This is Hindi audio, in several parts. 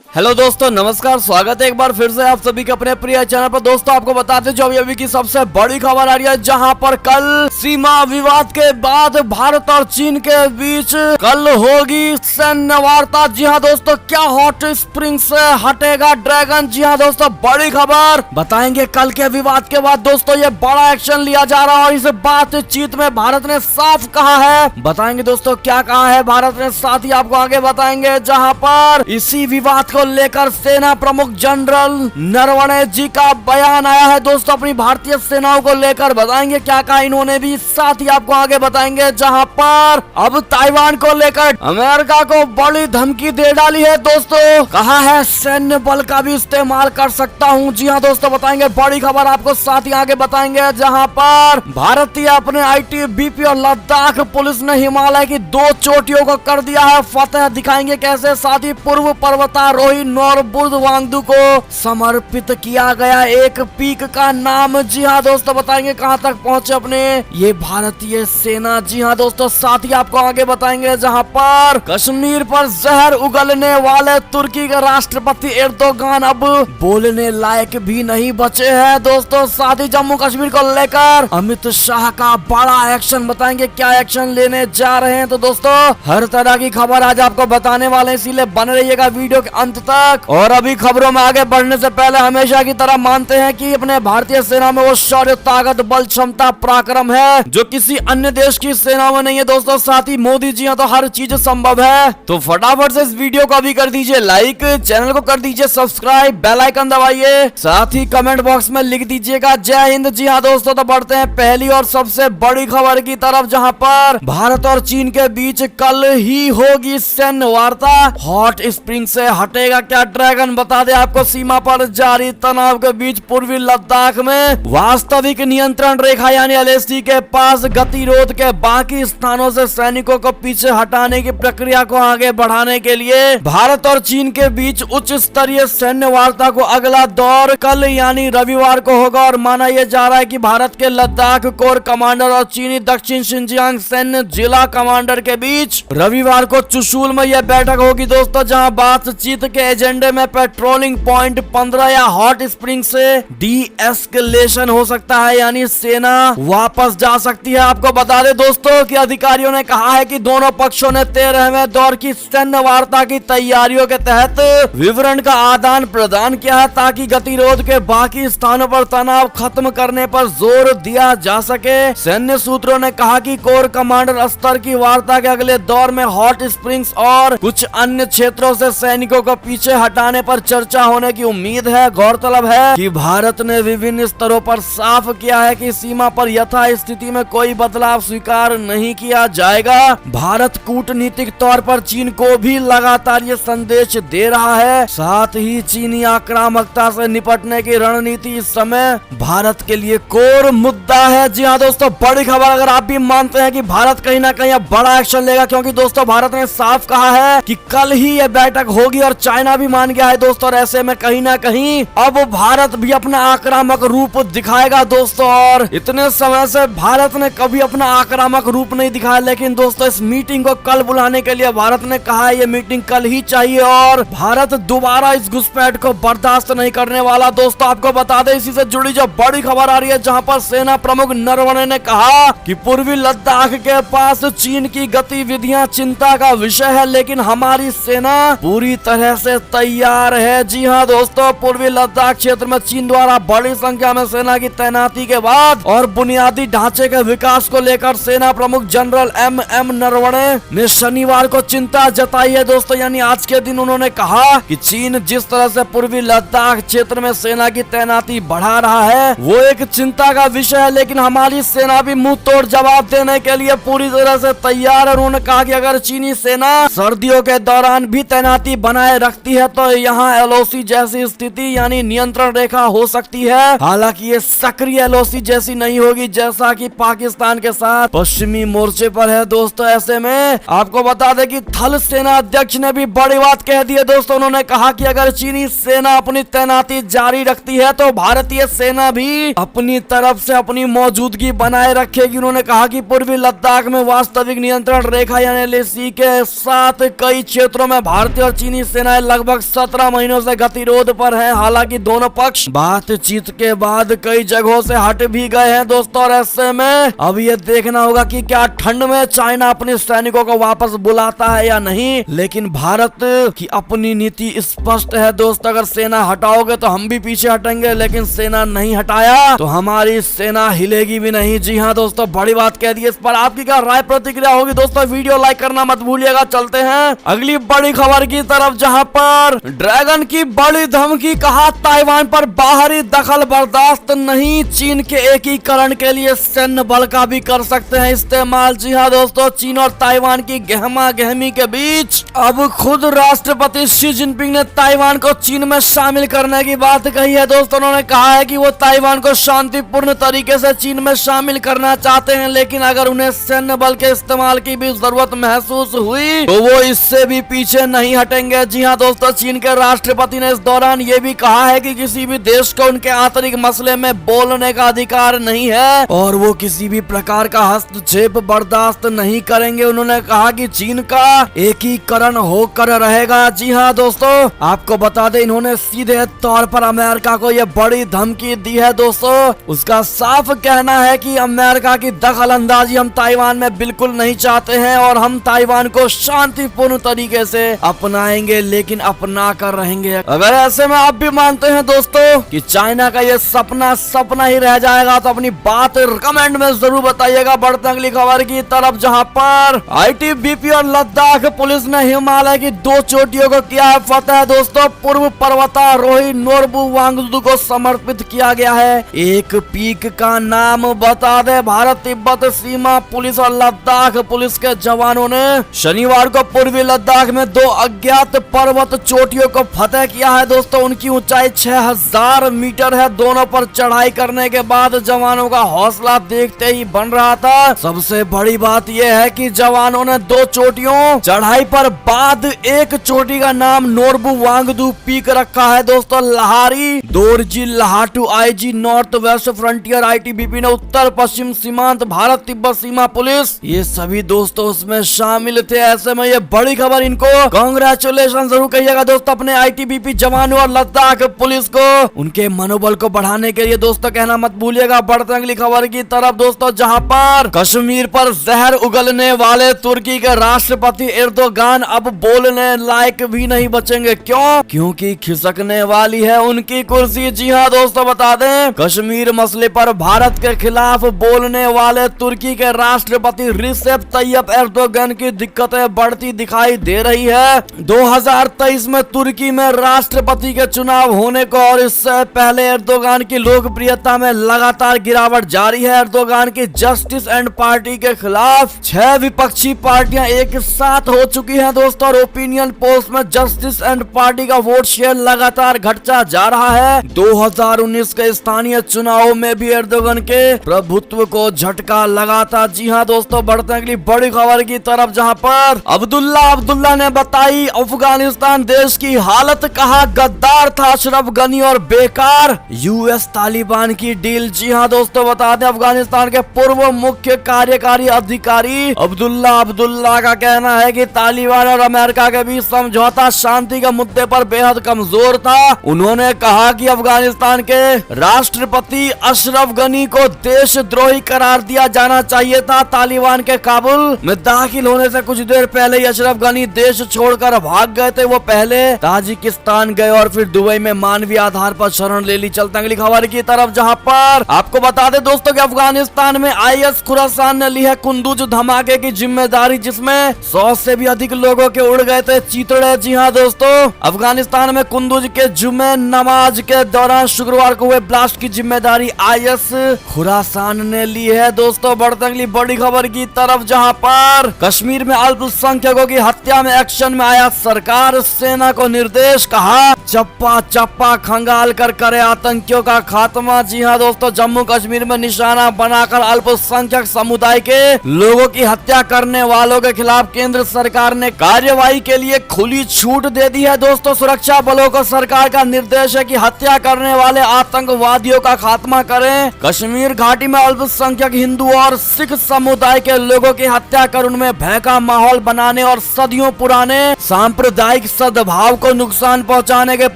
हेलो दोस्तों, नमस्कार। स्वागत है एक बार फिर से आप सभी के अपने प्रिय चैनल पर। दोस्तों आपको बताते जो अभी की सबसे बड़ी खबर आ रही है, जहां पर कल सीमा विवाद के बाद भारत और चीन के बीच कल होगी सैन्य वार्ता। जी हाँ दोस्तों, क्या हॉट स्प्रिंग से हटेगा ड्रैगन? जी हाँ दोस्तों, बड़ी खबर बताएंगे। कल के विवाद के बाद दोस्तों ये बड़ा एक्शन लिया जा रहा है और इस बातचीत में भारत ने साफ कहा है। बताएंगे दोस्तों क्या कहा है भारत ने, साथ ही आपको आगे बताएंगे। जहाँ पर इसी विवाद को लेकर सेना प्रमुख जनरल नरवणे जी का बयान आया है दोस्तों, अपनी भारतीय सेनाओं को लेकर बताएंगे क्या कहा इन्होंने भी, साथ ही आपको आगे बताएंगे। जहां पर अब ताइवान को लेकर अमेरिका को बड़ी धमकी दे डाली है दोस्तों, कहा है सैन्य बल का भी इस्तेमाल कर सकता हूं। जी हां दोस्तों, बताएंगे बड़ी खबर आपको, साथ ही आगे बताएंगे। जहां पर भारतीय अपने आईटीबीपी और लद्दाख पुलिस ने हिमालय की 2 चोटियों को कर दिया है फतेह, दिखाएंगे कैसे। साथ ही पूर्व पर्वतारोही नोरबुर्द वांगडू को समर्पित किया गया एक पीक का नाम। जी हाँ दोस्तों, बताएंगे कहां तक पहुंचे अपने ये भारतीय सेना। जी हाँ दोस्तों, साथ ही आपको आगे बताएंगे। जहां पर कश्मीर पर जहर उगलने वाले तुर्की के राष्ट्रपति एर्दोगान अब बोलने लायक भी नहीं बचे हैं दोस्तों। साथ ही जम्मू कश्मीर को लेकर अमित शाह का बड़ा एक्शन, बताएंगे क्या एक्शन लेने जा रहे हैं। तो दोस्तों हर तरह की खबर आज आपको बताने वाले हैं, इसीलिए बने रहिएगा वीडियो के अंत तक। और अभी खबरों में आगे बढ़ने से पहले हमेशा की तरह मानते हैं कि अपने भारतीय सेना में वो शौर्य, ताकत, बल, क्षमता, पराक्रम है जो किसी अन्य देश की सेना में नहीं है दोस्तों। साथ ही मोदी जी हैं तो हर चीज संभव है। तो फटाफट से इस वीडियो को अभी कर दीजिए लाइक, चैनल को कर दीजिए सब्सक्राइब, बेल आइकन दबाइए, साथ ही कमेंट बॉक्स में लिख दीजिएगा जय हिंद। जी हाँ दोस्तों, तो बढ़ते हैं पहली और सबसे बड़ी खबर की तरफ, जहाँ पर भारत और चीन के बीच कल ही होगी सैन्य वार्ता। हॉट स्प्रिंग से हटेगा क्या ड्रैगन? बता दे आपको, सीमा पर जारी तनाव के बीच पूर्वी लद्दाख में वास्तविक नियंत्रण रेखा यानी एलएसी के पास गतिरोध के बाकी स्थानों से सैनिकों को पीछे हटाने की प्रक्रिया को आगे बढ़ाने के लिए भारत और चीन के बीच उच्च स्तरीय सैन्य वार्ता को अगला दौर कल यानी रविवार को होगा। और माना यह जा रहा है कि भारत के लद्दाख कोर कमांडर और चीनी दक्षिण शिनजियांग सैन्य जिला कमांडर के बीच रविवार को चुशूल में यह बैठक होगी दोस्तों, जहां बातचीत के एजेंडे में पेट्रोलिंग पॉइंट 15 या हॉट स्प्रिंग से डी-एस्केलेशन हो सकता है, यानी सेना वापस जा सकती है। आपको बता दें दोस्तों कि अधिकारियों ने कहा है कि दोनों पक्षों ने 13वें दौर की सैन्य वार्ता की तैयारियों के तहत विवरण का आदान प्रदान किया है, ताकि गतिरोध के बाकी स्थानों पर तनाव खत्म करने पर जोर दिया जा सके। सैन्य सूत्रों ने कहा कि कोर कमांडर स्तर की वार्ता के अगले दौर में हॉट स्प्रिंग्स और कुछ अन्य क्षेत्रों से सैनिकों को पीछे हटाने पर चर्चा होने की उम्मीद है। गौरतलब है कि भारत ने विभिन्न स्तरों पर साफ किया है कि सीमा पर यथास्थिति में कोई बदलाव स्वीकार नहीं किया जाएगा। भारत कूटनीतिक तौर पर चीन को भी लगातार ये संदेश दे रहा है। साथ ही चीनी आक्रामकता से निपटने की रणनीति इस समय भारत के लिए कोर मुद्दा है। जी हाँ दोस्तों, बड़ी खबर, अगर आप भी मानते हैं कि भारत कहीं ना कहीं अब बड़ा एक्शन लेगा, क्योंकि दोस्तों भारत ने साफ कहा है कि कल ही ये बैठक होगी और चाइना भी मान गया है दोस्तों। और ऐसे में कहीं ना कहीं अब भारत भी अपना आक्रामक रूप दिखाएगा दोस्तों। और इतने समय से भारत ने कभी अपना आक्रामक रूप नहीं दिखाया, लेकिन दोस्तों इस मीटिंग को कल बुलाने के लिए भारत ने कहा है ये मीटिंग कल ही चाहिए और भारत दोबारा इस घुसपैठ को बर्दाश्त नहीं करने वाला। दोस्तों आपको बता दें, इसी से जुड़ी जो बड़ी खबर आ रही है, जहां पर सेना प्रमुख नरवणे ने कहा कि पूर्वी लद्दाख के पास चीन की गतिविधियां चिंता का विषय है, लेकिन हमारी सेना पूरी तरह से तैयार है। जी हाँ दोस्तों, पूर्वी लद्दाख क्षेत्र में चीन द्वारा बड़ी संख्या में सेना की तैनाती के बाद और बुनियादी ढांचे के विकास को लेकर सेना प्रमुख जनरल एम नरवणे ने शनिवार को चिंता जताई है दोस्तों, यानी आज के दिन उन्होंने कहा कि चीन जिस तरह से पूर्वी लद्दाख क्षेत्र में सेना की तैनाती बढ़ा रहा है वो एक चिंता का विषय है, लेकिन हमारी सेना भी मुंह तोड़ जवाब देने के लिए पूरी तरह से तैयार है। उन्होंने कहा कि अगर चीनी सेना सर्दियों के दौरान भी तैनाती बनाए रखती है तो यहाँ एलओसी जैसी स्थिति यानी नियंत्रण रेखा हो सकती है। हालांकि ये सक्रिय एलओसी जैसी नहीं होगी जैसा कि पाकिस्तान के साथ पश्चिमी मोर्चे पर है दोस्तों। ऐसे में आपको बता दें कि थल सेना अध्यक्ष ने भी बड़ी बात कह दी है दोस्तों। उन्होंने कहा कि अगर चीनी सेना अपनी तैनाती जारी रखती है तो भारतीय सेना भी अपनी तरफ से अपनी मौजूदगी बनाए रखेगी। उन्होंने कहा कि पूर्वी लद्दाख में वास्तविक नियंत्रण रेखा यानी एलएसी के साथ कई क्षेत्रों में भारतीय और चीनी सेना समय लगभग 17 महीनों से गतिरोध पर है। हालांकि दोनों पक्ष बातचीत के बाद कई जगहों से हट भी गए हैं दोस्तों। और ऐसे में अब ये देखना होगा कि क्या ठंड में चाइना अपने सैनिकों को वापस बुलाता है या नहीं। लेकिन भारत की अपनी नीति स्पष्ट है दोस्तों, अगर सेना हटाओगे तो हम भी पीछे हटेंगे, लेकिन सेना नहीं हटाया तो हमारी सेना हिलेगी भी नहीं। जी हाँ दोस्तों, बड़ी बात कह दी। इस पर आपकी क्या राय प्रतिक्रिया होगी दोस्तों? वीडियो लाइक करना मत भूलिएगा। चलते हैं अगली बड़ी खबर की तरफ, जहां पर ड्रैगन की बड़ी धमकी, कहा ताइवान पर बाहरी दखल बर्दाश्त नहीं, चीन के एकीकरण के लिए सैन्य बल का भी कर सकते हैं इस्तेमाल। जी हाँ दोस्तों, चीन और ताइवान की गहमा गहमी के बीच अब खुद राष्ट्रपति शी जिनपिंग ने ताइवान को चीन में शामिल करने की बात कही है दोस्तों। उन्होंने कहा है कि वो ताइवान को शांतिपूर्ण तरीके से चीन में शामिल करना चाहते हैं, लेकिन अगर उन्हें सैन्य बल के इस्तेमाल की भी जरूरत महसूस हुई तो वो इससे भी पीछे नहीं हटेंगे। जी हाँ दोस्तों, चीन के राष्ट्रपति ने इस दौरान ये भी कहा है कि किसी भी देश को उनके आंतरिक मसले में बोलने का अधिकार नहीं है और वो किसी भी प्रकार का हस्तक्षेप बर्दाश्त नहीं करेंगे। उन्होंने कहा कि चीन का एकीकरण होकर रहेगा। जी हाँ दोस्तों, आपको बता दें, इन्होंने सीधे तौर पर अमेरिका को ये बड़ी धमकी दी है दोस्तों। उसका साफ कहना है कि अमेरिका की दखल अंदाजी हम ताइवान में बिल्कुल नहीं चाहते हैं और हम ताइवान को शांतिपूर्ण तरीके से अपनाएंगे, लेकिन अपना कर रहेंगे। अगर ऐसे में आप भी मानते हैं दोस्तों कि चाइना का ये सपना ही रह जाएगा तो अपनी बात कमेंट में जरूर बताइएगा। बढ़ते अगली खबर की तरफ, जहां पर आईटीबीपी और लद्दाख पुलिस ने हिमालय की 2 चोटियों को किया है फतेह दोस्तों। पूर्व पर्वतारोही नोरबू वांगडू को समर्पित किया गया है। एक पीक का नाम बता दे, भारत तिब्बत सीमा पुलिस और लद्दाख पुलिस के जवानों ने शनिवार को पूर्वी लद्दाख में 2 अज्ञात पर्वत चोटियों को फतेह किया है दोस्तों। उनकी ऊंचाई 6000 मीटर है। दोनों पर चढ़ाई करने के बाद जवानों का हौसला देखते ही बन रहा था। सबसे बड़ी बात यह है कि जवानों ने 2 चोटियों चढ़ाई पर बाद एक चोटी का नाम नोरबू वांगडू पीक रखा है दोस्तों। Lhari Dorji Lhatu IG North West Frontier ITBP ने उत्तर पश्चिम सीमांत भारत तिब्बत सीमा पुलिस, ये सभी दोस्तों उसमें शामिल थे। ऐसे में ये बड़ी खबर, इनको कांग्रेचुलेशन जरूर कहिएगा दोस्तों अपने आईटीबीपी जवानों और लद्दाख पुलिस को। उनके मनोबल को बढ़ाने के लिए दोस्तों कहना मत भूलिएगा। बढ़ते अगली खबर की तरफ दोस्तों, जहां पर कश्मीर पर जहर उगलने वाले तुर्की के राष्ट्रपति एर्दोगान अब बोलने लायक भी नहीं बचेंगे। क्यों? क्योंकि खिसकने वाली है उनकी कुर्सी। जी हाँ दोस्तों, बता दें, कश्मीर मसले पर भारत के खिलाफ बोलने वाले तुर्की के राष्ट्रपति रिसेप तैयब एर्दोगान की दिक्कतें बढ़ती दिखाई दे रही है। 2023 में तुर्की में राष्ट्रपति के चुनाव होने को और इससे पहले एर्दोगान की लोकप्रियता में लगातार गिरावट जारी है। एर्दोगान की जस्टिस एंड पार्टी के खिलाफ 6 विपक्षी पार्टियां एक साथ हो चुकी हैं दोस्तों। और ओपिनियन पोल्स में जस्टिस एंड पार्टी का वोट शेयर लगातार घटता जा रहा है। 2019 के स्थानीय चुनावों में भी एर्दोगान के प्रभुत्व को झटका लगा था। जी हाँ दोस्तों, बढ़ते अगली बड़ी खबर की तरफ, जहां पर अब्दुल्ला ने बताई अफगानिस्तान देश की हालत, कहा गद्दार था अशरफ गनी और बेकार यूएस तालिबान की डील। जी हाँ दोस्तों, बता दें, अफगानिस्तान के पूर्व मुख्य कार्यकारी अधिकारी अब्दुल्ला का कहना है कि तालिबान और अमेरिका के बीच समझौता शांति के मुद्दे पर बेहद कमजोर था। उन्होंने कहा कि अफगानिस्तान के राष्ट्रपति अशरफ गनी को देशद्रोही करार दिया जाना चाहिए था। तालिबान के काबुल में दाखिल होने से कुछ देर पहले ही अशरफ गनी देश छोड़कर भाग गए थे। वो पहले ताजिकिस्तान गए और फिर दुबई में मानवीय आधार पर शरण ले ली। चलते अगली खबर की तरफ, जहां पर आपको बता दें दोस्तों कि अफगानिस्तान में आईएस खुरासान ने ली है कुंदूज धमाके की जिम्मेदारी, जिसमें 100 से भी अधिक लोगों के उड़ गए थे चीतड़े। जी हाँ दोस्तों, अफगानिस्तान में कुंदूज के जुमे नमाज के दौरान शुक्रवार को हुए ब्लास्ट की जिम्मेदारी आईएस खुरासान ने ली है दोस्तों। बढ़ते अगली बड़ी खबर की तरफ, जहां पर कश्मीर में अल्पसंख्यकों की हत्या में एक्शन में आया सरकार, सेना को निर्देश, कहा चप्पा खंगाल कर करे आतंकियों का खात्मा। जी हाँ दोस्तों, जम्मू कश्मीर में निशाना बनाकर अल्पसंख्यक समुदाय के लोगों की हत्या करने वालों के खिलाफ केंद्र सरकार ने कार्यवाही के लिए खुली छूट दे दी है दोस्तों। सुरक्षा बलों को सरकार का निर्देश है कि हत्या करने वाले आतंकवादियों का खात्मा करें। कश्मीर घाटी में अल्पसंख्यक हिंदू और सिख समुदाय के लोगों की हत्या कर उनमें भय का माहौल बनाने और सदियों पुराने सांप्रदायिक सद्भाव को नुकसान पहुंचाने के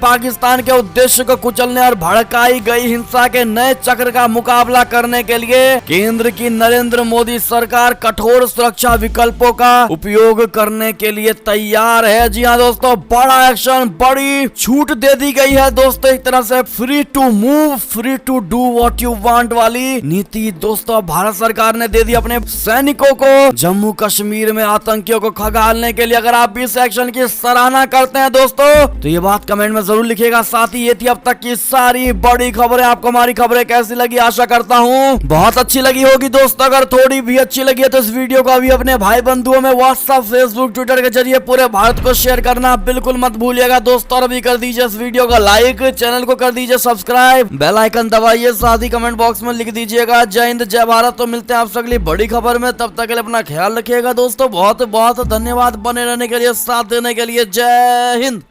पाकिस्तान के उद्देश्य को कुचलने और भड़काई गई हिंसा के नए चक्र का मुकाबला करने के लिए केंद्र की नरेंद्र मोदी सरकार कठोर सुरक्षा विकल्पों का उपयोग करने के लिए तैयार है। जी हाँ दोस्तों, बड़ा एक्शन, बड़ी छूट दे दी गई है दोस्तों। एक तरह से free to move, free to do what you want वाली नीति दोस्तों भारत सरकार ने दे दी अपने सैनिकों को जम्मू कश्मीर में आतंकियों को खंगालने के लिए। अगर आप इस एक्शन की सराहना करते हैं दोस्तों तो ये बात कमेंट में जरूर लिखिएगा। साथ ही ये थी अब तक की सारी बड़ी खबरें। आपको हमारी खबरें कैसी लगी, आशा करता हूँ बहुत अच्छी लगी होगी दोस्तों। अगर थोड़ी भी अच्छी लगी है तो इस वीडियो को अभी अपने भाई बंधुओं में व्हाट्सएप, फेसबुक, ट्विटर के जरिए पूरे भारत को शेयर करना बिल्कुल मत भूलिएगा दोस्तों। और अभी कर दीजिए इस वीडियो को लाइक, चैनल को कर दीजिए सब्सक्राइब, बेल आइकन दबाइए, साथ ही कमेंट बॉक्स में लिख दीजिएगा जय हिंद जय भारत। तो मिलते हैं आपसे अगली बड़ी खबर में, तब तक के लिए अपना ख्याल रखिएगा दोस्तों। बहुत बहुत धन्यवाद बने रहने के लिए, साथ देने के लिए। जय हिंद।